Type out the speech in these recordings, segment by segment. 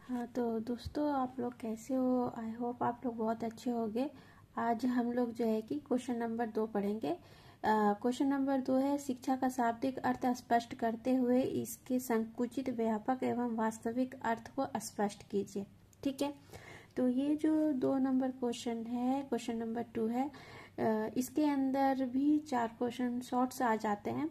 हाँ तो दोस्तों, आप लोग कैसे हो? आई होप आप लोग बहुत अच्छे होंगे। आज हम लोग जो है कि क्वेश्चन नंबर 2 पढ़ेंगे। क्वेश्चन नंबर 2 है, शिक्षा का शाब्दिक अर्थ स्पष्ट करते हुए इसके संकुचित, व्यापक एवं वास्तविक अर्थ को स्पष्ट कीजिए। ठीक है, तो ये जो 2 नंबर क्वेश्चन है, क्वेश्चन नंबर 2 है, इसके अंदर भी 4 क्वेश्चन शॉर्ट्स आ जाते हैं।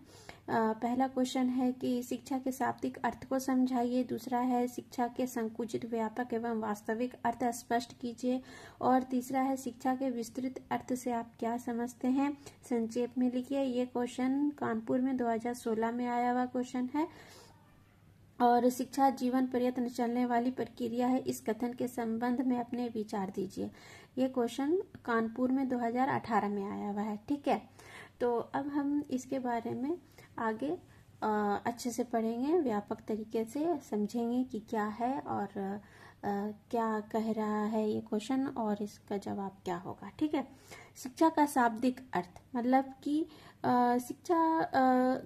पहला क्वेश्चन है कि शिक्षा के शाब्दिक अर्थ को समझाइए। दूसरा है शिक्षा के संकुचित, व्यापक एवं वास्तविक अर्थ स्पष्ट कीजिए। और तीसरा है शिक्षा के विस्तृत अर्थ से आप क्या समझते हैं, संक्षेप में लिखिए। ये क्वेश्चन कानपुर में 2016 में आया हुआ क्वेश्चन है। और शिक्षा जीवन पर्यंत चलने वाली प्रक्रिया है, इस कथन के संबंध में अपने विचार दीजिए। ये क्वेश्चन कानपुर में 2018 में आया हुआ है। ठीक है, तो अब हम इसके बारे में आगे अच्छे से पढ़ेंगे, व्यापक तरीके से समझेंगे कि क्या है और क्या कह रहा है ये क्वेश्चन और इसका जवाब क्या होगा। ठीक है, शिक्षा का शाब्दिक अर्थ मतलब कि शिक्षा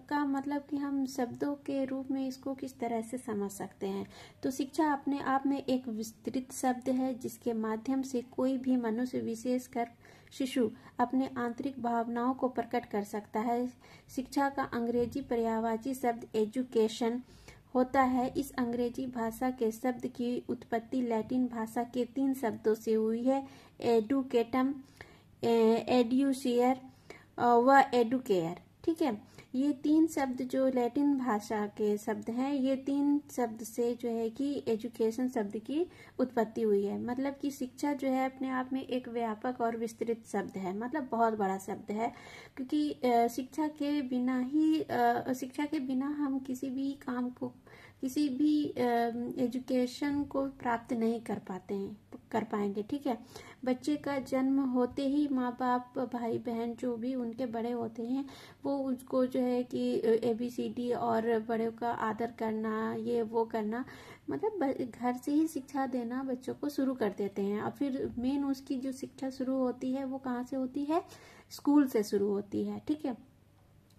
का मतलब कि हम शब्दों के रूप में इसको किस तरह से समझ सकते हैं। तो शिक्षा अपने आप में एक विस्तृत शब्द है जिसके माध्यम से कोई भी मनुष्य, विशेषकर शिशु, अपने आंतरिक भावनाओं को प्रकट कर सकता है। शिक्षा का अंग्रेजी पर्यायवाची शब्द एजुकेशन होता है। इस अंग्रेजी भाषा के शब्द की उत्पत्ति लैटिन भाषा के 3 शब्दों से हुई है, एडुकेटम, एड्यूसियर व एडुकेयर। ठीक है, ये 3 शब्द जो लैटिन भाषा के शब्द हैं, ये 3 शब्द से जो है कि एजुकेशन शब्द की उत्पत्ति हुई है। मतलब कि शिक्षा जो है अपने आप में एक व्यापक और विस्तृत शब्द है, मतलब बहुत बड़ा शब्द है, क्योंकि शिक्षा के बिना हम किसी भी काम को, किसी भी एजुकेशन को प्राप्त नहीं कर पाएंगे। ठीक है, बच्चे का जन्म होते ही माँ बाप, भाई बहन जो भी उनके बड़े होते हैं, वो उसको जो है कि ABCD और बड़े का आदर करना, ये वो करना, मतलब घर से ही शिक्षा देना बच्चों को शुरू कर देते हैं। और फिर मेन उसकी जो शिक्षा शुरू होती है वो कहाँ से होती है, स्कूल से शुरू होती है। ठीक है,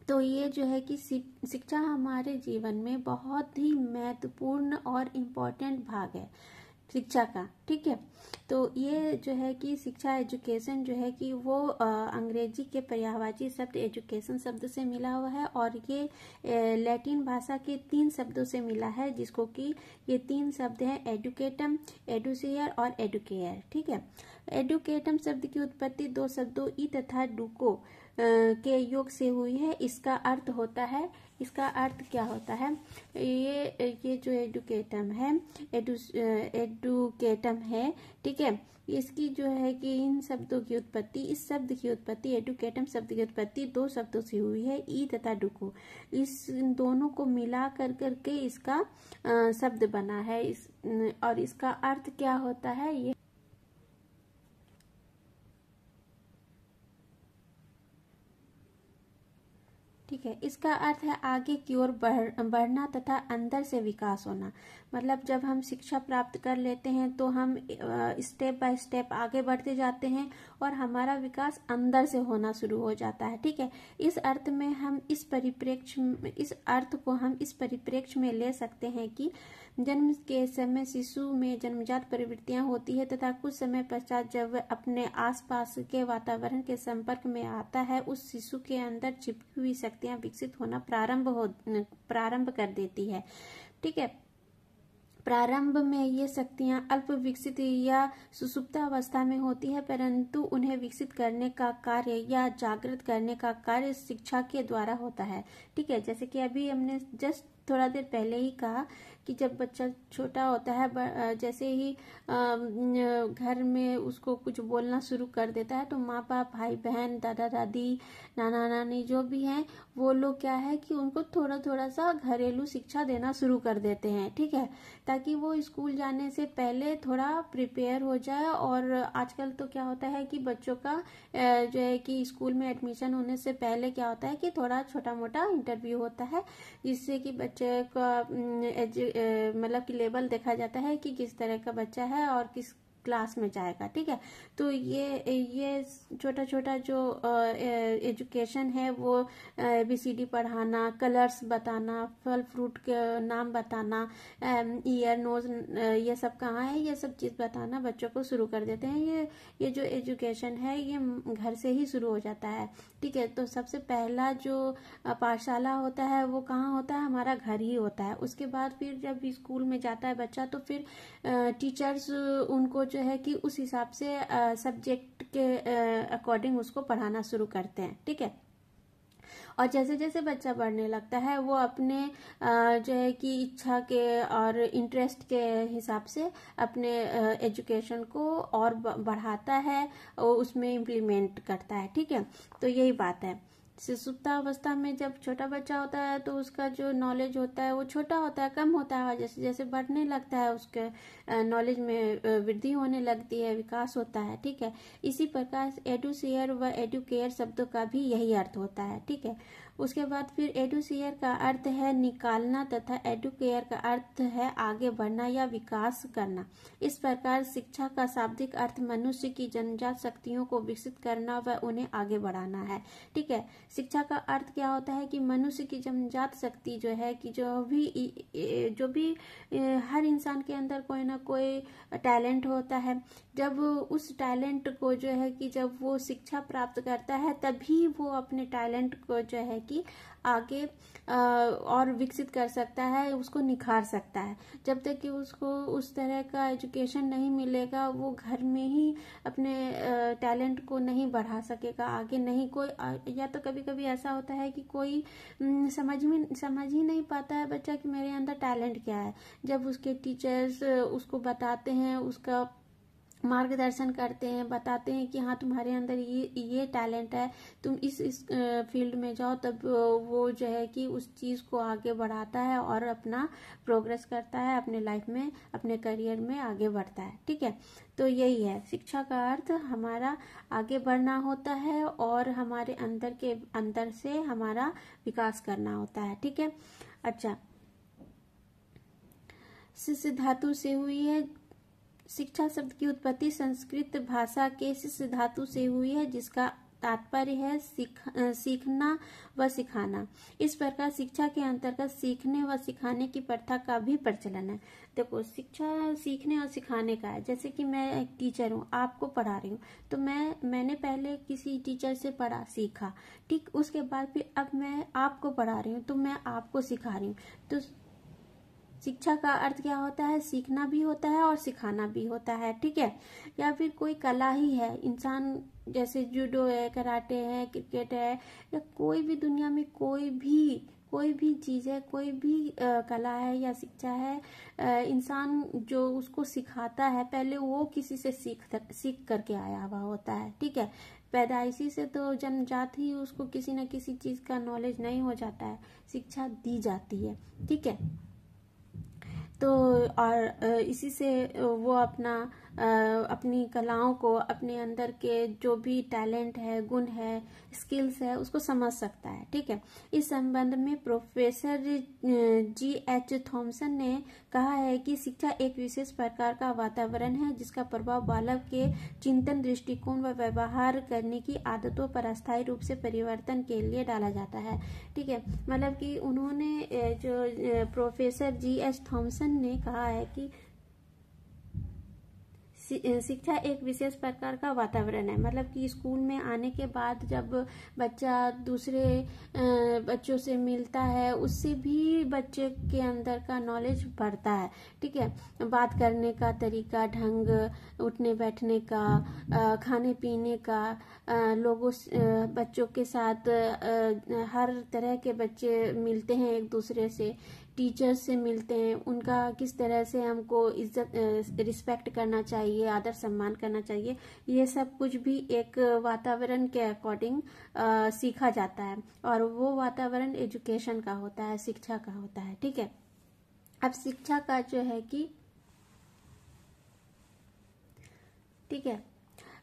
तो ये जो है कि शिक्षा हमारे जीवन में बहुत ही महत्वपूर्ण और इम्पोर्टेंट भाग है शिक्षा का। ठीक है, तो ये जो है कि शिक्षा, एजुकेशन जो है कि वो अंग्रेजी के पर्यायवाची शब्द एजुकेशन शब्द से मिला हुआ है और ये लैटिन भाषा के 3 शब्दों से मिला है, जिसको कि ये 3 शब्द हैं, एडुकेटम, एडुसियर और एडुकेयर। ठीक है, एडुकेटम शब्द की उत्पत्ति 2 शब्दों ई तथा डुको के योग से हुई है। इसका अर्थ होता है, इसका अर्थ क्या होता है, ये जो एडुकेटम है, एडुकेटम है, ठीक है, इसकी जो है कि इन शब्दों की उत्पत्ति, इस शब्द की उत्पत्ति, एडुकेटम शब्द की उत्पत्ति 2 शब्दों से हुई है, ई तथा डुको। इस दोनों को मिला कर करके इसका शब्द बना है। और इसका अर्थ क्या होता है, ये ठीक है, इसका अर्थ है आगे की ओर बढ़ना तथा अंदर से विकास होना। मतलब जब हम शिक्षा प्राप्त कर लेते हैं तो हम स्टेप बाय स्टेप आगे बढ़ते जाते हैं और हमारा विकास अंदर से होना शुरू हो जाता है। ठीक है, इस अर्थ में हम इस अर्थ को हम इस परिप्रेक्ष्य में ले सकते हैं कि जन्म के समय शिशु में जन्मजात प्रवृत्तियां होती है तथा कुछ समय पश्चात जब वह अपने आसपास के वातावरण के संपर्क में आता है, उस शिशु के अंदर छिपी हुई शक्तियां विकसित होना प्रारंभ कर देती है। ठीक है, प्रारंभ में ये शक्तियां अल्प विकसित या सुषुप्तावस्था में होती है, परंतु उन्हें विकसित करने का कार्य या जागृत करने का कार्य शिक्षा के द्वारा होता है। ठीक है, जैसे कि अभी हमने जस्ट थोड़ा देर पहले ही कहा कि जब बच्चा छोटा होता है, जैसे ही घर में उसको कुछ बोलना शुरू कर देता है, तो माँ बाप, भाई बहन, दादा दादी, नाना नानी जो भी हैं, वो लोग क्या है कि उनको थोड़ा थोड़ा सा घरेलू शिक्षा देना शुरू कर देते हैं। ठीक है, ताकि वो स्कूल जाने से पहले थोड़ा प्रिपेयर हो जाए। और आजकल तो क्या होता है कि बच्चों का जो है कि स्कूल में एडमिशन होने से पहले क्या होता है कि थोड़ा छोटा मोटा इंटरव्यू होता है, जिससे कि बच्चे का मतलब कि लेवल देखा जाता है कि किस तरह का बच्चा है और किस क्लास में जाएगा। ठीक है, तो ये छोटा छोटा जो एजुकेशन है वो ABCD पढ़ाना, कलर्स बताना, फल फ्रूट के नाम बताना, ईयर नोज ये सब कहाँ है, ये सब चीज़ बताना बच्चों को शुरू कर देते हैं। ये जो एजुकेशन है ये घर से ही शुरू हो जाता है। ठीक है, तो सबसे पहला जो पाठशाला होता है वो कहाँ होता है, हमारा घर ही होता है। उसके बाद फिर जब स्कूल में जाता है बच्चा तो फिर टीचर्स उनको जो है कि उस हिसाब से सब्जेक्ट के अकॉर्डिंग उसको पढ़ाना शुरू करते हैं। ठीक है, और जैसे जैसे बच्चा बढ़ने लगता है वो अपने जो है कि इच्छा के और इंटरेस्ट के हिसाब से अपने एजुकेशन को और बढ़ाता है और उसमें इम्प्लीमेंट करता है। ठीक है, तो यही बात है। सुसुप्तावस्था में जब छोटा बच्चा होता है तो उसका जो नॉलेज होता है वो छोटा होता है, कम होता है, और जैसे जैसे बढ़ने लगता है उसके नॉलेज में वृद्धि होने लगती है, विकास होता है। ठीक है, इसी प्रकार एडुसियर व एडुकेयर शब्दों का भी यही अर्थ होता है। ठीक है, उसके बाद फिर एडुसियर का अर्थ है निकालना तथा एडुकेयर का अर्थ है आगे बढ़ना या विकास करना। इस प्रकार शिक्षा का शाब्दिक अर्थ मनुष्य की जन्मजात शक्तियों को विकसित करना व उन्हें आगे बढ़ाना है। ठीक है, शिक्षा का अर्थ क्या होता है कि मनुष्य की जन्मजात शक्ति जो है कि जो भी हर इंसान के अंदर कोई ना कोई टैलेंट होता है। जब उस टैलेंट को जो है कि जब वो शिक्षा प्राप्त करता है तभी वो अपने टैलेंट को जो है कि आगे और विकसित कर सकता है, उसको निखार सकता है। जब तक कि उसको उस तरह का एजुकेशन नहीं मिलेगा वो घर में ही अपने टैलेंट को नहीं बढ़ा सकेगा, आगे नहीं कोई, या तो कभी कभी ऐसा होता है कि कोई समझ ही नहीं पाता है बच्चा कि मेरे अंदर टैलेंट क्या है। जब उसके टीचर्स उसको बताते हैं, उसका मार्गदर्शन करते हैं, बताते हैं कि हाँ तुम्हारे अंदर ये टैलेंट है, तुम इस फील्ड में जाओ, तब वो जो है कि उस चीज़ को आगे बढ़ाता है और अपना प्रोग्रेस करता है, अपने लाइफ में, अपने करियर में आगे बढ़ता है। ठीक है, तो यही है शिक्षा का अर्थ, हमारा आगे बढ़ना होता है और हमारे अंदर से हमारा विकास करना होता है। ठीक है, अच्छा, शिष्य धातु से हुई है। शिक्षा शब्द की उत्पत्ति संस्कृत भाषा के शिष्य धातु से हुई है जिसका तात्पर्य है सीखना व सिखाना। इस प्रकार शिक्षा के अंतर्गत सीखने व सिखाने की प्रथा का भी प्रचलन है। देखो, शिक्षा सीखने और सिखाने का है। जैसे कि मैं एक टीचर हूँ, आपको पढ़ा रही हूँ, तो मैंने पहले किसी टीचर से पढ़ा, सीखा। ठीक, उसके बाद फिर अब मैं आपको पढ़ा रही हूँ तो मैं आपको सिखा रही हूँ। तो शिक्षा का अर्थ क्या होता है, सीखना भी होता है और सिखाना भी होता है। ठीक है, या फिर कोई कला ही है, इंसान जैसे जूडो है, कराटे है, क्रिकेट है, या कोई भी दुनिया में कोई भी चीज है, कोई भी कला है या शिक्षा है, इंसान जो उसको सिखाता है पहले वो किसी से सीख करके आया हुआ होता है। ठीक है, पैदाइशी से तो जन्मजात ही उसको किसी न किसी चीज का नॉलेज नहीं हो जाता है, शिक्षा दी जाती है। ठीक है, तो और इसी से वो अपनी कलाओं को, अपने अंदर के जो भी टैलेंट है, गुण है, स्किल्स है, उसको समझ सकता है। ठीक है, इस संबंध में प्रोफेसर G.H. थॉमसन ने कहा है कि शिक्षा एक विशेष प्रकार का वातावरण है जिसका प्रभाव बालक के चिंतन, दृष्टिकोण व व्यवहार करने की आदतों पर अस्थायी रूप से परिवर्तन के लिए डाला जाता है। ठीक है, मतलब कि उन्होंने जो प्रोफेसर G.H. थॉमसन ने कहा है कि शिक्षा एक विशेष प्रकार का वातावरण है। मतलब कि स्कूल में आने के बाद जब बच्चा दूसरे बच्चों से मिलता है उससे भी बच्चे के अंदर का नॉलेज बढ़ता है। ठीक है, बात करने का तरीका, ढंग, उठने बैठने का, खाने पीने का, लोगों बच्चों के साथ हर तरह के बच्चे मिलते हैं एक दूसरे से, टीचर्स से मिलते हैं, उनका किस तरह से हमको इज्जत, रिस्पेक्ट करना चाहिए, आदर सम्मान करना चाहिए, ये सब कुछ भी एक वातावरण के अकॉर्डिंग सीखा जाता है और वो वातावरण एजुकेशन का होता है, शिक्षा का होता है। ठीक है, अब शिक्षा का जो है कि ठीक है,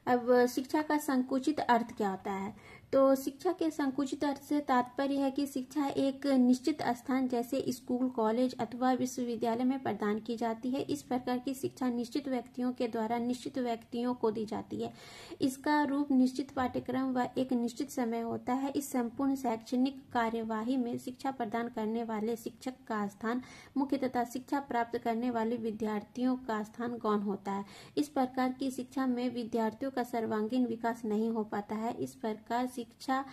अब शिक्षा का संकुचित अर्थ क्या होता है। तो शिक्षा के संकुचित अर्थ से तात्पर्य है कि शिक्षा एक निश्चित स्थान जैसे स्कूल, कॉलेज अथवा विश्वविद्यालय में प्रदान की जाती है। इस प्रकार की शिक्षा निश्चित व्यक्तियों के द्वारा निश्चित व्यक्तियों को दी जाती है। इसका रूप निश्चित पाठ्यक्रम व एक निश्चित समय होता है। इस संपूर्ण शैक्षणिक कार्यवाही में शिक्षा प्रदान करने वाले शिक्षक का स्थान मुख्य तथा शिक्षा प्राप्त करने वाले विद्यार्थियों का स्थान गौण होता है। इस प्रकार की शिक्षा में विद्यार्थियों का सर्वांगीण विकास नहीं हो पाता है। इस प्रकार शिक्षा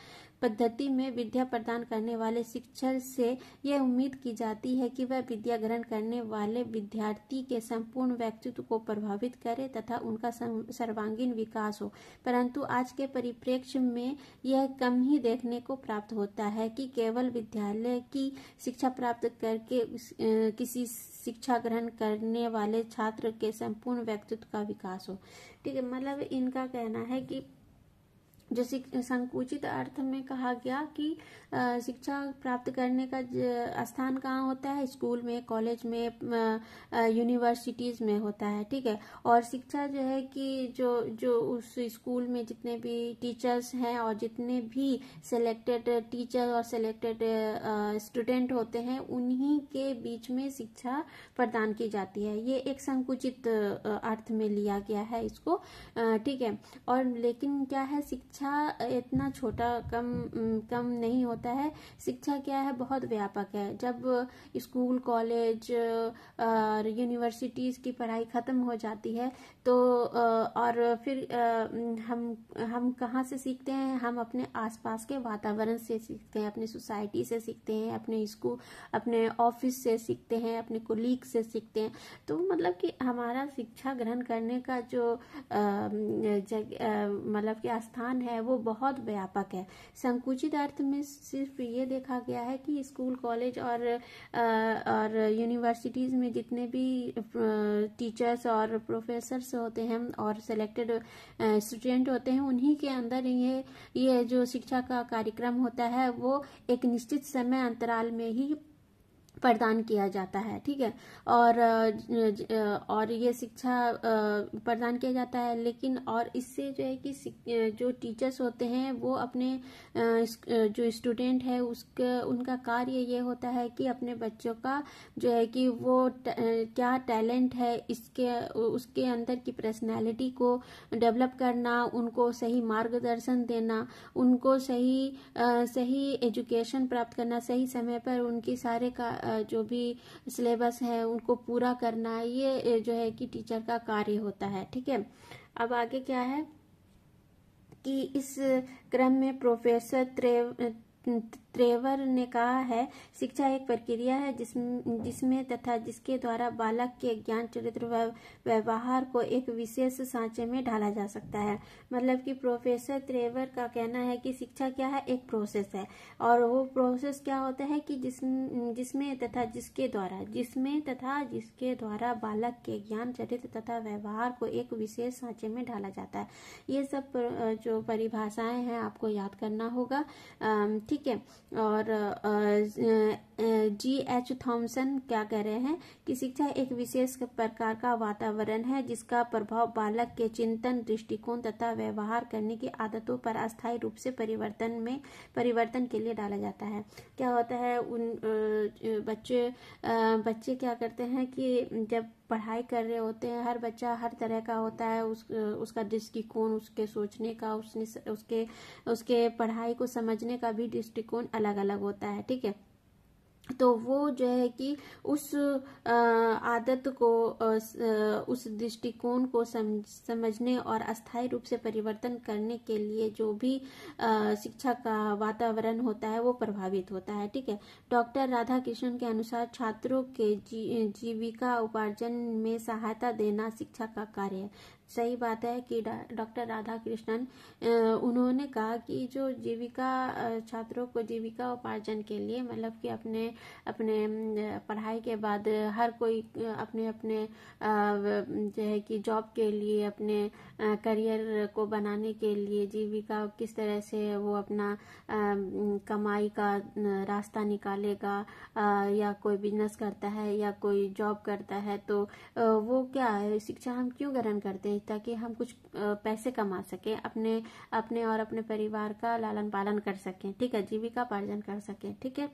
पद्धति में विद्या प्रदान करने वाले शिक्षक से यह उम्मीद की जाती है कि वह विद्या ग्रहण करने वाले विद्यार्थी के संपूर्ण व्यक्तित्व को प्रभावित करे तथा उनका सर्वांगीण विकास हो, परंतु आज के परिप्रेक्ष्य में यह कम ही देखने को प्राप्त होता है कि केवल विद्यालय की शिक्षा प्राप्त करके किसी शिक्षा ग्रहण करने वाले छात्र के संपूर्ण व्यक्तित्व का विकास हो। ठीक है, मतलब इनका कहना है कि जो संकुचित अर्थ में कहा गया कि शिक्षा प्राप्त करने का स्थान कहाँ होता है, स्कूल में, कॉलेज में, यूनिवर्सिटीज में होता है। ठीक है, और शिक्षा जो है कि जो उस स्कूल में जितने भी टीचर्स हैं और जितने भी सिलेक्टेड टीचर और सिलेक्टेड स्टूडेंट होते हैं उन्हीं के बीच में शिक्षा प्रदान की जाती है। ये एक संकुचित अर्थ में लिया गया है इसको। ठीक है, और लेकिन क्या है, शिक्षा इतना छोटा कम नहीं होता है। शिक्षा क्या है, बहुत व्यापक है। जब स्कूल, कॉलेज और यूनिवर्सिटीज की पढ़ाई खत्म हो जाती है तो और फिर हम कहाँ से सीखते हैं, हम अपने आसपास के वातावरण से सीखते हैं, अपनी सोसाइटी से सीखते हैं, अपने स्कूल, अपने ऑफिस से सीखते हैं, अपने कोलीग से सीखते हैं। तो मतलब कि हमारा शिक्षा ग्रहण करने का जो मतलब कि स्थान है वो बहुत व्यापक है। संकुचित अर्थ में सिर्फ ये देखा गया है कि स्कूल, कॉलेज और यूनिवर्सिटीज में जितने भी टीचर्स और प्रोफेसर्स होते हैं और सिलेक्टेड स्टूडेंट होते हैं उन्हीं के अंदर ये जो शिक्षा का कार्यक्रम होता है वो एक निश्चित समय अंतराल में ही प्रदान किया जाता है। ठीक है, और ये शिक्षा प्रदान किया जाता है, लेकिन और इससे जो है कि जो टीचर्स होते हैं वो अपने जो स्टूडेंट है उनका कार्य ये होता है कि अपने बच्चों का जो है कि वो क्या टैलेंट है उसके अंदर की पर्सनैलिटी को डेवलप करना, उनको सही मार्गदर्शन देना, उनको सही एजुकेशन प्राप्त करना, सही समय पर उनकी सारे का जो भी सिलेबस है उनको पूरा करना, ये जो है कि टीचर का कार्य होता है। ठीक है, अब आगे क्या है कि इस क्रम में प्रोफेसर त्रेवर ने कहा है, शिक्षा एक प्रक्रिया है जिसमें तथा जिसके द्वारा बालक के ज्ञान, चरित्र व व्यवहार को एक विशेष सांचे में ढाला जा सकता है। मतलब कि प्रोफेसर त्रेवर का कहना है कि शिक्षा क्या है, एक प्रोसेस है, और वो प्रोसेस क्या होता है कि जिसमें तथा जिसके द्वारा बालक के ज्ञान, चरित्र तथा व्यवहार को एक विशेष सांचे में ढाला जाता है। ये सब जो परिभाषाएं हैं आपको याद करना होगा। ठीक है, और G.H. थॉमसन क्या कह रहे हैं कि शिक्षा एक विशेष प्रकार का वातावरण है जिसका प्रभाव बालक के चिंतन, दृष्टिकोण तथा व्यवहार करने की आदतों पर अस्थायी रूप से परिवर्तन के लिए डाला जाता है। क्या होता है, बच्चे क्या करते हैं कि जब पढ़ाई कर रहे होते हैं, हर बच्चा हर तरह का होता है, उसका दृष्टिकोण, उसके सोचने का, उसके पढ़ाई को समझने का भी दृष्टिकोण अलग अलग होता है। ठीक है, तो वो जो है कि उस आदत को, उस दृष्टिकोण को समझने और अस्थायी रूप से परिवर्तन करने के लिए जो भी शिक्षा का वातावरण होता है वो प्रभावित होता है। ठीक है, डॉक्टर राधाकृष्णन के अनुसार छात्रों के जीविका उपार्जन में सहायता देना शिक्षा का कार्य है। सही बात है कि डॉक्टर राधाकृष्णन उन्होंने कहा कि जो छात्रों को जीविका उपार्जन के लिए, मतलब कि अपने अपने पढ़ाई के बाद हर कोई अपने अपने जो है कि जॉब के लिए, अपने करियर को बनाने के लिए, जीविका किस तरह से वो अपना कमाई का रास्ता निकालेगा, या कोई बिजनेस करता है या कोई जॉब करता है, तो वो क्या है, शिक्षा हम क्यों ग्रहण करते हैं? ताकि हम कुछ पैसे कमा सकें, अपने अपने और अपने परिवार का लालन पालन कर सकें, ठीक है, जीविका पार्जन कर सकें, ठीक है।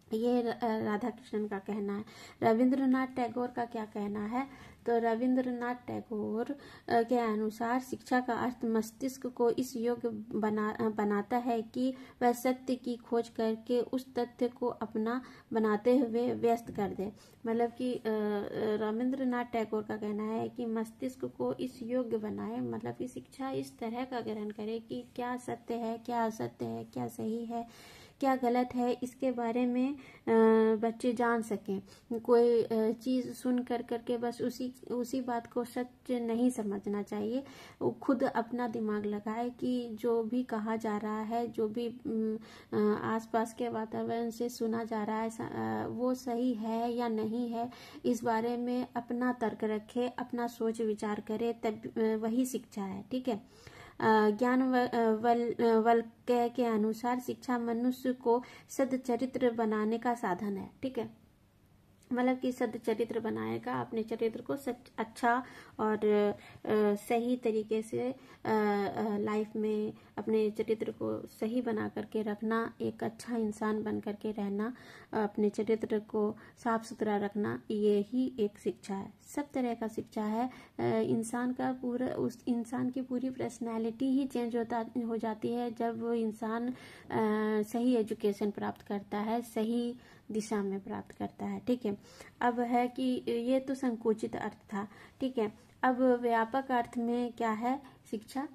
ये राधा कृष्णन का कहना है। रविंद्रनाथ टैगोर का क्या कहना है? तो रविंद्रनाथ टैगोर के अनुसार शिक्षा का अर्थ मस्तिष्क को इस योग्य बनाता है कि वह सत्य की खोज करके उस तथ्य को अपना बनाते हुए व्यस्त कर दे। मतलब कि रविंद्रनाथ टैगोर का कहना है कि मस्तिष्क को इस योग्य बनाए, मतलब कि शिक्षा इस तरह का ग्रहण करे कि क्या सत्य है, क्या असत्य है, क्या सही है, क्या गलत है, इसके बारे में बच्चे जान सकें। कोई चीज़ सुन कर करके बस उसी बात को सच नहीं समझना चाहिए। वो खुद अपना दिमाग लगाए कि जो भी कहा जा रहा है, जो भी आसपास के वातावरण से सुना जा रहा है, वो सही है या नहीं है, इस बारे में अपना तर्क रखे, अपना सोच विचार करे, तब वही शिक्षा है, ठीक है। वल्क्य के अनुसार शिक्षा मनुष्य को सदचरित्र बनाने का साधन है, ठीक है। मतलब कि सदचरित्र बनाएगा, अपने चरित्र को अच्छा और सही तरीके से लाइफ में अपने चरित्र को सही बना करके रखना, एक अच्छा इंसान बन करके रहना, अपने चरित्र को साफ सुथरा रखना, ये ही एक शिक्षा है। सब तरह का शिक्षा है। इंसान का पूरा, उस इंसान की पूरी पर्सनैलिटी ही चेंज हो जाती है जब वो इंसान सही एजुकेशन प्राप्त करता है, सही दिशा में प्राप्त करता है, ठीक है। अब है कि ये तो संकुचित अर्थ था, ठीक है। अब व्यापक अर्थ में क्या है शिक्षा?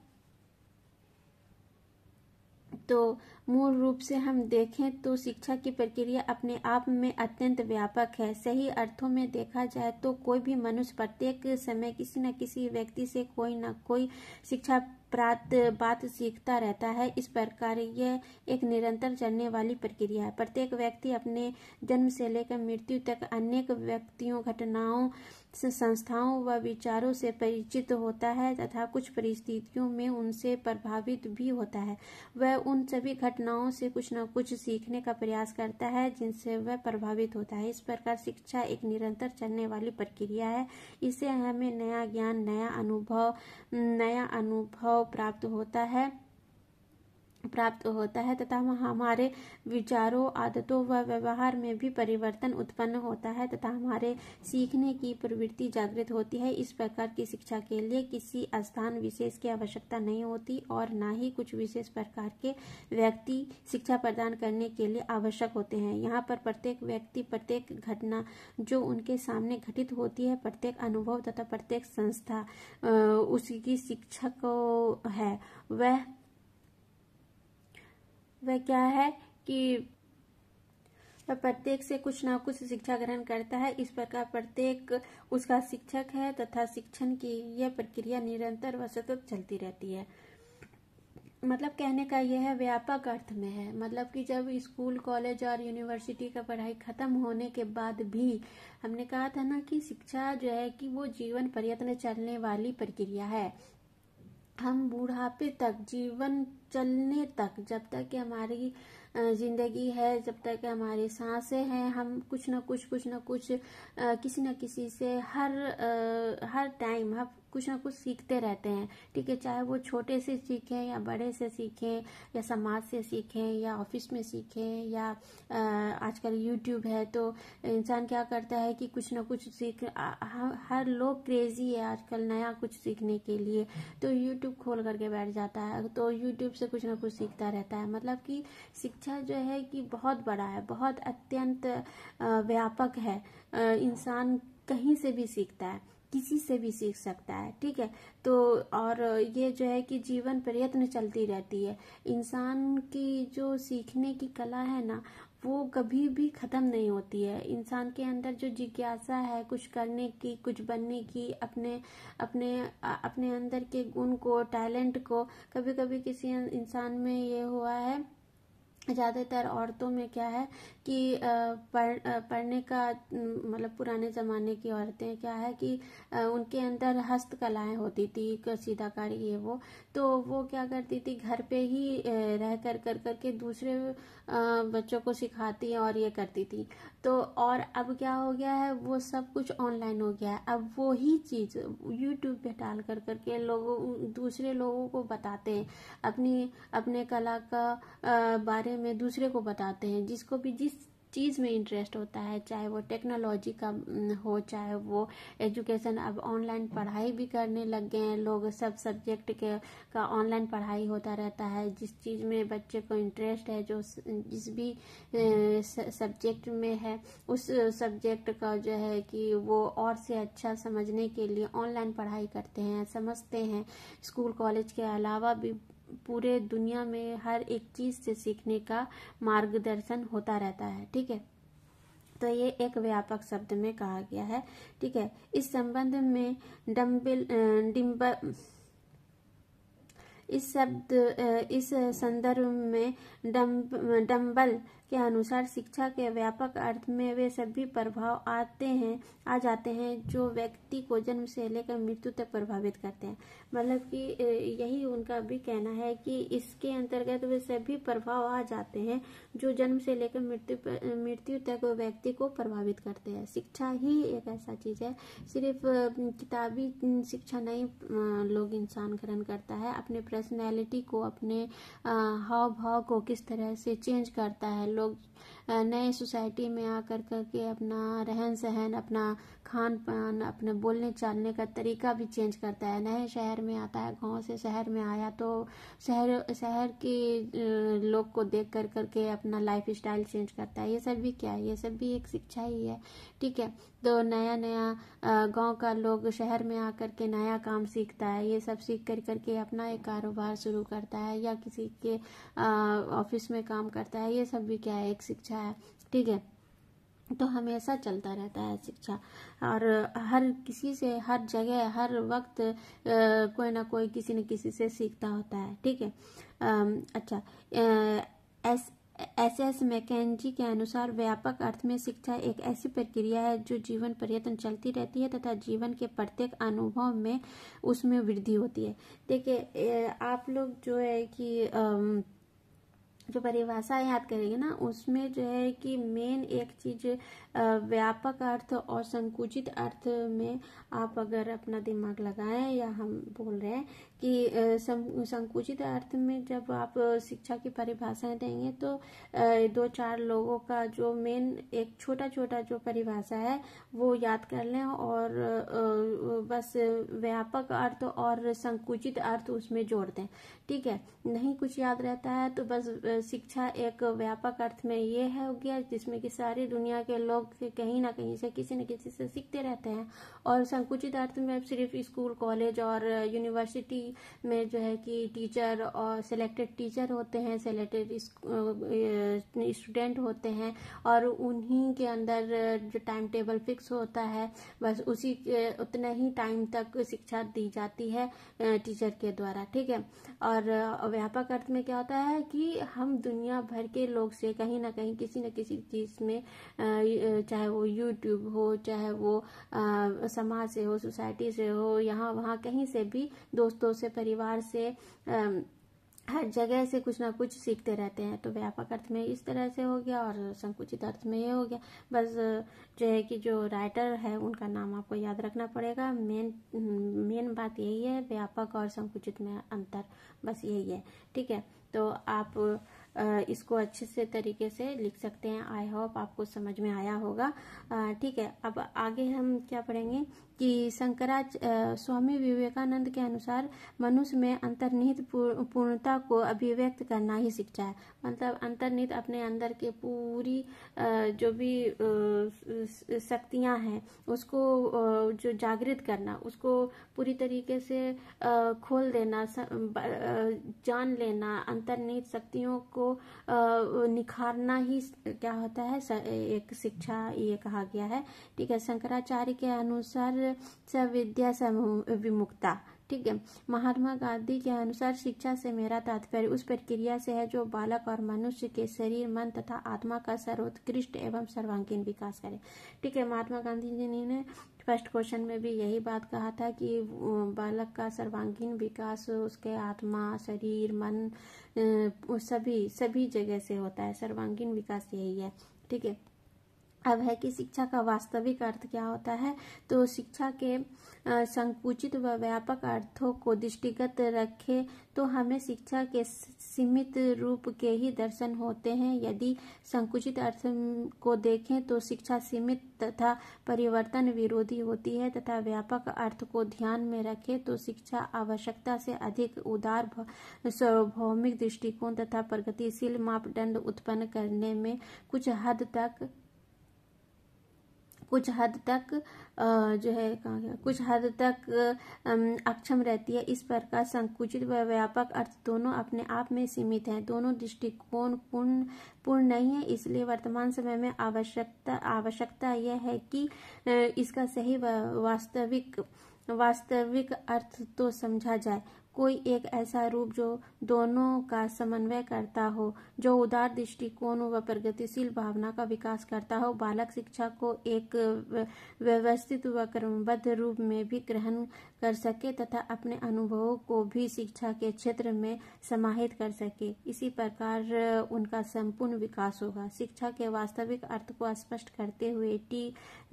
तो मूल रूप से हम देखें तो शिक्षा की प्रक्रिया अपने आप में अत्यंत व्यापक है। सही अर्थों में देखा जाए तो कोई भी मनुष्य प्रत्येक समय किसी न किसी व्यक्ति से कोई न कोई शिक्षा प्राप्त बात सीखता रहता है। इस प्रकार यह एक निरंतर चलने वाली प्रक्रिया है। प्रत्येक व्यक्ति अपने जन्म से लेकर मृत्यु तक अनेक व्यक्तियों, घटनाओं, संस्थाओं व विचारों से परिचित होता है तथा कुछ परिस्थितियों में उनसे प्रभावित भी होता है। वह उन सभी घटनाओं से कुछ न कुछ सीखने का प्रयास करता है जिनसे वह प्रभावित होता है। इस प्रकार शिक्षा एक निरंतर चलने वाली प्रक्रिया है। इससे हमें नया ज्ञान, नया अनुभव प्राप्त होता है तथा हमारे विचारों, आदतों व व्यवहार में भी परिवर्तन उत्पन्न होता है तथा हमारे सीखने की प्रवृत्ति जागृत होती है। इस प्रकार की शिक्षा के लिए किसी स्थान विशेष की आवश्यकता नहीं होती और न ही कुछ विशेष प्रकार के व्यक्ति शिक्षा प्रदान करने के लिए आवश्यक होते हैं। यहाँ पर प्रत्येक व्यक्ति, प्रत्येक घटना जो उनके सामने घटित होती है, प्रत्येक अनुभव तथा प्रत्येक संस्था उसकी शिक्षक है। वह क्या है कि वह प्रत्येक से कुछ ना कुछ शिक्षा ग्रहण करता है। इस प्रकार प्रत्येक उसका शिक्षक है तथा शिक्षण की यह प्रक्रिया निरंतर व सतत चलती रहती है। मतलब कहने का यह है, व्यापक अर्थ में है। मतलब कि जब स्कूल, कॉलेज और यूनिवर्सिटी का पढ़ाई खत्म होने के बाद भी हमने कहा था ना कि शिक्षा जो है कि वो जीवन पर्यंत चलने वाली प्रक्रिया है। हम बुढ़ापे तक, जीवन चलने तक, जब तक कि हमारी जिंदगी है, जब तक हमारी सांसें हैं, हम कुछ न कुछ किसी न किसी से हर टाइम हम कुछ ना कुछ सीखते रहते हैं, ठीक है। चाहे वो छोटे से सीखें या बड़े से सीखें या समाज से सीखें या ऑफिस में सीखें या आजकल यूट्यूब है तो इंसान क्या करता है कि कुछ ना कुछ हर लोग क्रेजी है आजकल नया कुछ सीखने के लिए, तो यूट्यूब खोल करके बैठ जाता है, तो यूट्यूब से कुछ ना कुछ सीखता रहता है। मतलब कि शिक्षा जो है कि बहुत बड़ा है, बहुत अत्यंत व्यापक है। इंसान कहीं से भी सीखता है, किसी से भी सीख सकता है, ठीक है। तो और ये जो है कि जीवन प्रयत्न चलती रहती है। इंसान की जो सीखने की कला है ना, वो कभी भी खत्म नहीं होती है। इंसान के अंदर जो जिज्ञासा है कुछ करने की, कुछ बनने की, अपने अंदर के गुण को, टैलेंट को, कभी कभी किसी इंसान में ये हुआ है ज़्यादातर औरतों में क्या है कि पढ़ने का मतलब पुराने ज़माने की औरतें क्या है कि उनके अंदर हस्तकलाएं होती थी, कसीदाकारी ये वो, तो वो क्या करती थी घर पे ही रह कर के दूसरे बच्चों को सिखाती और ये करती थी। तो और अब क्या हो गया है, वो सब कुछ ऑनलाइन हो गया है। अब वो ही चीज़ यूट्यूब पे डाल कर के दूसरे लोगों को बताते हैं, अपने कला का बारे में दूसरे को बताते हैं, जिसको भी जिस चीज़ में इंटरेस्ट होता है, चाहे वो टेक्नोलॉजी का हो, चाहे वो एजुकेशन। अब ऑनलाइन पढ़ाई भी करने लग गए हैं लोग, सब सब्जेक्ट का ऑनलाइन पढ़ाई होता रहता है। जिस चीज़ में बच्चे को इंटरेस्ट है, जो जिस भी सब्जेक्ट में है, उस सब्जेक्ट का जो है कि वो और से अच्छा समझने के लिए ऑनलाइन पढ़ाई करते हैं, समझते हैं। स्कूल कॉलेज के अलावा भी पूरे दुनिया में हर एक चीज से सीखने का मार्गदर्शन होता रहता है। ठीक है, तो ये एक व्यापक शब्द में कहा गया है। ठीक है, इस संबंध में इस संदर्भ में डम्बल के अनुसार शिक्षा के व्यापक अर्थ में वे सभी प्रभाव आ जाते हैं जो व्यक्ति को जन्म से लेकर मृत्यु तक प्रभावित करते हैं। मतलब कि यही उनका भी कहना है कि इसके अंतर्गत वे सभी प्रभाव आ जाते हैं जो जन्म से लेकर मृत्यु तक व्यक्ति को प्रभावित करते हैं। शिक्षा ही एक ऐसा चीज है, सिर्फ किताबी शिक्षा नहीं लोग इंसान ग्रहण करता है, अपने पर्सनैलिटी को, अपने हाव भाव को किस तरह से चेंज करता है। लोग नए सोसाइटी में आकर करके अपना रहन सहन, अपना खान पान, अपने बोलने चालने का तरीका भी चेंज करता है। नए शहर में आता है, गांव से शहर में आया तो शहर के लोग को देख कर करके अपना लाइफ स्टाइल चेंज करता है। ये सब भी क्या है, ये सब भी एक शिक्षा ही है। ठीक है, तो नया गांव का लोग शहर में आकर के नया काम सीखता है, ये सब सीख कर करके अपना एक कारोबार शुरू करता है या किसी के ऑफिस में काम करता है। ये सब भी क्या है, एक शिक्षा है। ठीक है, तो हमेशा चलता रहता है शिक्षा, और हर किसी से, हर जगह, हर वक्त कोई ना कोई किसी न किसी से सीखता होता है। ठीक है, अच्छा, एस मैकेंजी के अनुसार व्यापक अर्थ में शिक्षा एक ऐसी प्रक्रिया है जो जीवन पर्यंत चलती रहती है तथा जीवन के प्रत्येक अनुभव में उसमें वृद्धि होती है। देखिए, आप लोग जो है कि जो परिभाषा याद करेंगे ना, उसमें जो है कि मेन एक चीज व्यापक अर्थ और संकुचित अर्थ में आप अगर अपना दिमाग लगाएं, या हम बोल रहे हैं कि संकुचित अर्थ में जब आप शिक्षा की परिभाषाएं देंगे तो 2-4 लोगों का जो मेन एक छोटा छोटा जो परिभाषा है वो याद कर लें, और बस व्यापक अर्थ और संकुचित अर्थ उसमें जोड़ दें। ठीक है, नहीं कुछ याद रहता है तो बस शिक्षा एक व्यापक अर्थ में ये है हो गया, जिसमें कि सारी दुनिया के लोग कहीं ना कहीं से, किसी न किसी से सीखते रहते हैं। और संकुचित अर्थ में सिर्फ स्कूल कॉलेज और यूनिवर्सिटी में जो है कि टीचर और सिलेक्टेड टीचर होते हैं, सिलेक्टेड स्टूडेंट होते हैं, और उन्हीं के अंदर जो टाइम टेबल फिक्स होता है, बस उसी उतने ही टाइम तक शिक्षा दी जाती है टीचर के द्वारा। ठीक है, और व्यापक अर्थ में क्या होता है कि हम दुनिया भर के लोग से कहीं ना कहीं किसी न किसी चीज में, चाहे वो यूट्यूब हो, चाहे वो समाज से हो, सोसाइटी से हो, यहाँ वहाँ कहीं से भी, दोस्तों से, परिवार से, हर जगह से कुछ ना कुछ सीखते रहते हैं। तो व्यापक अर्थ में इस तरह से हो गया, और संकुचित अर्थ में ये हो गया। बस जो है कि जो राइटर है उनका नाम आपको याद रखना पड़ेगा। मेन बात यही है, व्यापक और संकुचित में अंतर, बस यही है। ठीक है, तो आप इसको अच्छे से तरीके से लिख सकते हैं। आई होप आपको समझ में आया होगा। ठीक है, अब आगे हम क्या पढ़ेंगे कि स्वामी विवेकानंद के अनुसार मनुष्य में अंतर्निहित पूर्णता को अभिव्यक्त करना ही शिक्षा है। मतलब अंतर्निहित, अपने अंदर के पूरी जो भी शक्तियां हैं उसको जो जागृत करना, उसको पूरी तरीके से खोल देना, जान लेना, अंतर्निहित शक्तियों को निखारना ही क्या होता है, एक शिक्षा, ये कहा गया है। ठीक है, शंकराचार्य के अनुसार विद्या विमुक्ता। ठीक है। महात्मा गांधी के अनुसार शिक्षा से मेरा तात्पर्य उस प्रक्रिया से है जो बालक और मनुष्य के शरीर, मन तथा आत्मा का सर्वोत्कृष्ट एवं सर्वांगीण विकास करे। ठीक है, महात्मा गांधी जी ने फर्स्ट क्वेश्चन में भी यही बात कहा था कि बालक का सर्वांगीण विकास उसके आत्मा, शरीर, मन सभी जगह से होता है। सर्वांगीण विकास यही है। ठीक है, अब है कि शिक्षा का वास्तविक अर्थ क्या होता है। तो शिक्षा के संकुचित व व्यापक अर्थों को दृष्टिगत रखें तो हमें शिक्षा के सीमित रूप के ही दर्शन होते हैं। यदि संकुचित अर्थ को देखें तो शिक्षा सीमित तथा परिवर्तन विरोधी होती है तथा व्यापक अर्थ को ध्यान में रखें तो शिक्षा आवश्यकता से अधिक उदार, सार्वभौमिक दृष्टिकोण तथा प्रगतिशील मापदंड उत्पन्न करने में कुछ हद तक अक्षम रहती है। इस प्रकार संकुचित व व्यापक अर्थ दोनों अपने आप में सीमित हैं। दोनों दृष्टिकोण पूर्ण नहीं है। इसलिए वर्तमान समय में आवश्यकता यह है कि इसका सही वास्तविक अर्थ तो समझा जाए। कोई एक ऐसा रूप जो दोनों का समन्वय करता हो, जो उदार दृष्टिकोण व प्रगतिशील भावना का विकास करता हो। बालक शिक्षा को एक व्यवस्थित व क्रमबद्ध रूप में भी ग्रहण कर सके तथा अपने अनुभवों को भी शिक्षा के क्षेत्र में समाहित कर सके। इसी प्रकार उनका संपूर्ण विकास होगा। शिक्षा के वास्तविक अर्थ को स्पष्ट करते हुए टी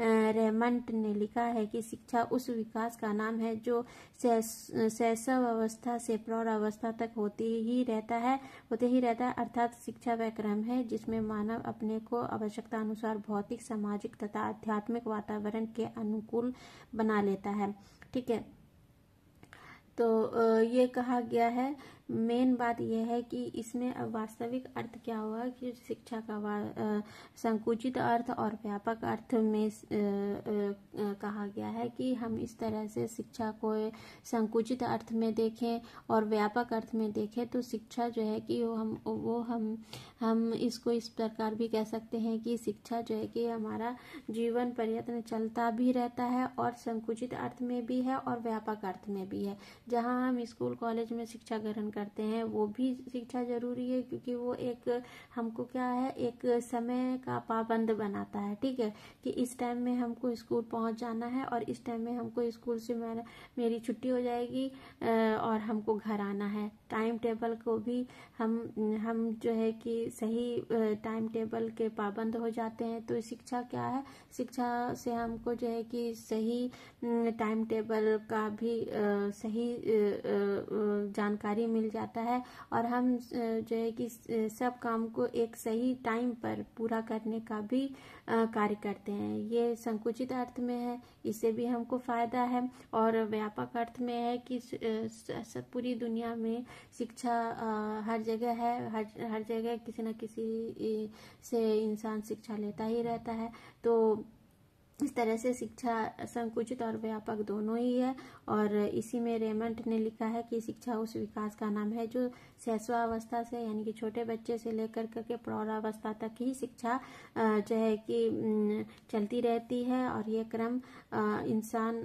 रेमंड ने लिखा है कि शिक्षा उस विकास का नाम है जो शैशव अवस्था से प्रौढ़ अवस्था तक होते ही रहता है। अर्थात शिक्षा वह क्रम है जिसमें मानव अपने को आवश्यकता अनुसार भौतिक, सामाजिक तथा आध्यात्मिक वातावरण के अनुकूल बना लेता है। ठीक है, तो ये कहा गया है। मेन बात यह है कि इसमें अब वास्तविक अर्थ क्या हुआ कि शिक्षा का संकुचित अर्थ और व्यापक अर्थ में कहा गया है कि हम इस तरह से शिक्षा को संकुचित अर्थ में देखें और व्यापक अर्थ में देखें तो शिक्षा जो है कि हम इसको इस प्रकार भी कह सकते हैं कि शिक्षा जो है कि हमारा जीवन पर्यंत चलता भी रहता है और संकुचित अर्थ में भी है और व्यापक अर्थ में भी है। जहाँ हम स्कूल कॉलेज में शिक्षा ग्रहण करते हैं वो भी शिक्षा जरूरी है, क्योंकि वो एक हमको क्या है, एक समय का पाबंद बनाता है। ठीक है, कि इस टाइम में हमको स्कूल पहुंच जाना है और इस टाइम में हमको स्कूल से मेरी छुट्टी हो जाएगी और हमको घर आना है। टाइम टेबल को भी हम जो है कि सही टाइम टेबल के पाबंद हो जाते हैं। तो शिक्षा क्या है, शिक्षा से हमको जो है कि सही टाइम टेबल का भी सही जानकारी मिल जाता है और हम जो है कि सब काम को एक सही टाइम पर पूरा करने का भी कार्य करते हैं। ये संकुचित अर्थ में है, इससे भी हमको फायदा है। और व्यापक अर्थ में है कि पूरी दुनिया में शिक्षा हर जगह है, हर जगह किसी न किसी से इंसान शिक्षा लेता ही रहता है। तो इस तरह से शिक्षा संकुचित और व्यापक दोनों ही है। और इसी में रेमंड ने लिखा है कि शिक्षा उस विकास का नाम है जो शैशवावस्था से यानी कि छोटे बच्चे से लेकर के प्रौढ़ावस्था तक ही शिक्षा जो है कि चलती रहती है। और ये क्रम इंसान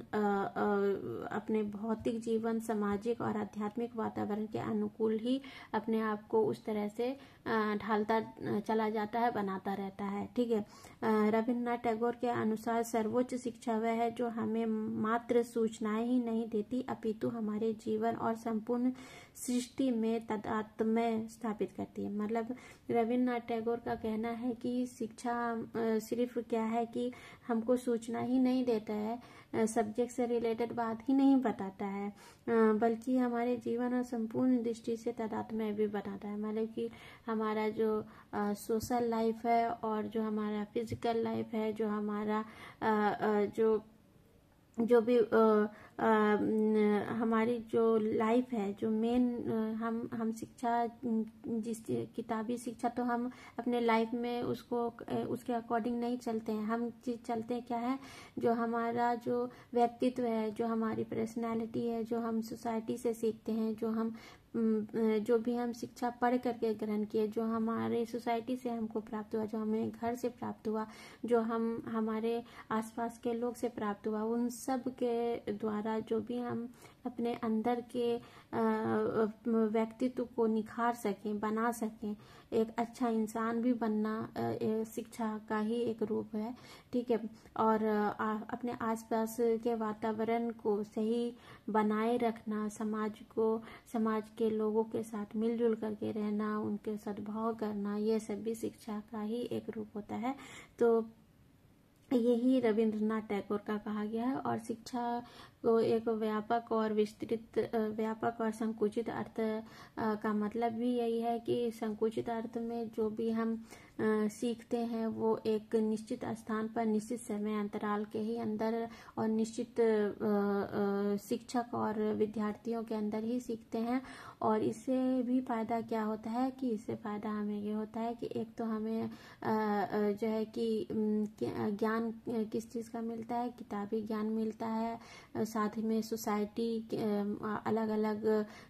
अपने भौतिक जीवन, सामाजिक और आध्यात्मिक वातावरण के अनुकूल ही अपने आप को उस तरह से ढालता चला जाता है, बनाता रहता है। ठीक है, रविन्द्रनाथ टैगोर के अनुसार सर्वोच्च शिक्षा वह है जो हमें मात्र सूचनाएं ही नहीं देती अपितु हमारे जीवन और संपूर्ण सृष्टि में तदात्म्य स्थापित करती है। मतलब रविन्द्रनाथ टैगोर का कहना है कि शिक्षा सिर्फ क्या है कि हमको सूचना ही नहीं देता है, सब्जेक्ट से रिलेटेड बात ही नहीं बताता है, बल्कि हमारे जीवन और संपूर्ण दृष्टि से तदात्म्य भी बताता है। मतलब कि हमारा जो सोशल लाइफ है और जो हमारा फिजिकल लाइफ है, जो हमारा जो भी हमारी जो लाइफ है, जो मेन हम शिक्षा, जिस किताबी शिक्षा तो हम अपने लाइफ में उसके अकॉर्डिंग नहीं चलते हैं। हम चलते हैं क्या है, जो हमारा जो व्यक्तित्व है, जो हमारी पर्सनालिटी है, जो हम सोसाइटी से सीखते हैं, जो भी हम शिक्षा पढ़ करके ग्रहण किए, जो हमारे सोसाइटी से हमको प्राप्त हुआ, जो हमें घर से प्राप्त हुआ, जो हमारे आसपास के लोग से प्राप्त हुआ, उन सब के द्वारा द्वारा जो भी हम अपने अंदर के व्यक्तित्व को निखार सकें, बना सकें, एक अच्छा इंसान भी बनना शिक्षा का ही एक रूप है। ठीक है। और अपने आसपास के वातावरण को सही बनाए रखना, समाज के लोगों के साथ मिलजुल करके रहना, उनके सद्भाव करना, ये सब भी शिक्षा का ही एक रूप होता है। तो यही रविंद्रनाथ टैगोर का कहा गया है। और शिक्षा को एक व्यापक और विस्तृत, व्यापक और संकुचित अर्थ का मतलब भी यही है कि संकुचित अर्थ में जो भी हम सीखते हैं वो एक निश्चित स्थान पर, निश्चित समय अंतराल के ही अंदर और निश्चित शिक्षक और विद्यार्थियों के अंदर ही सीखते हैं। और इससे भी फायदा क्या होता है कि इससे फायदा हमें ये होता है कि एक तो हमें जो है कि ज्ञान किस चीज़ का मिलता है, किताबी ज्ञान मिलता है, साथ में सोसाइटी अलग अलग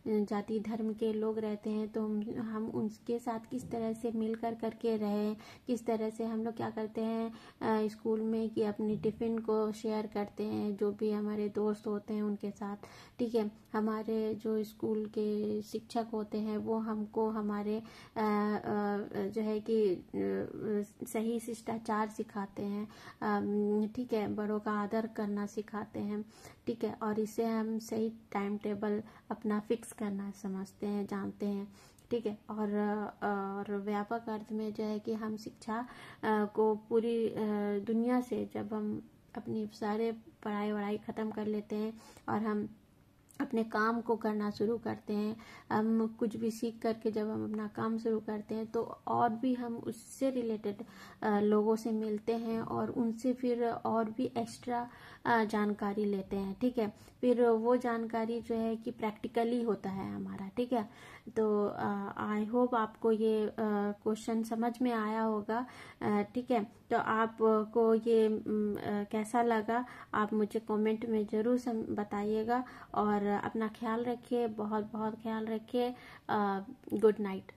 जाति धर्म के लोग रहते हैं तो हम उनके साथ किस तरह से मिलकर करके रहें, किस तरह से हम लोग क्या करते हैं स्कूल में कि अपनी टिफ़िन को शेयर करते हैं, जो भी हमारे दोस्त होते हैं उनके साथ। ठीक है। हमारे जो स्कूल के शिक्षक होते हैं वो हमको हमारे जो है कि सही शिष्टाचार सिखाते हैं। ठीक है। बड़ों का आदर करना सिखाते हैं। ठीक है। और इससे हम सही टाइम टेबल अपना फिक्स करना समझते हैं, जानते हैं। ठीक है। और व्यापक अर्थ में जो है कि हम शिक्षा को पूरी दुनिया से, जब हम अपनी सारे पढ़ाई खत्म कर लेते हैं और हम अपने काम को करना शुरू करते हैं, हम कुछ भी सीख करके जब हम अपना काम शुरू करते हैं तो और भी हम उससे रिलेटेड लोगों से मिलते हैं और उनसे फिर और भी एक्स्ट्रा जानकारी लेते हैं। ठीक है। फिर वो जानकारी जो है कि प्रैक्टिकली होता है हमारा। ठीक है। तो आई होप आपको ये क्वेश्चन समझ में आया होगा। ठीक है। तो आपको ये कैसा लगा आप मुझे कमेंट में ज़रूर बताइएगा। और अपना ख्याल रखिए, बहुत बहुत ख्याल रखिए। Good night.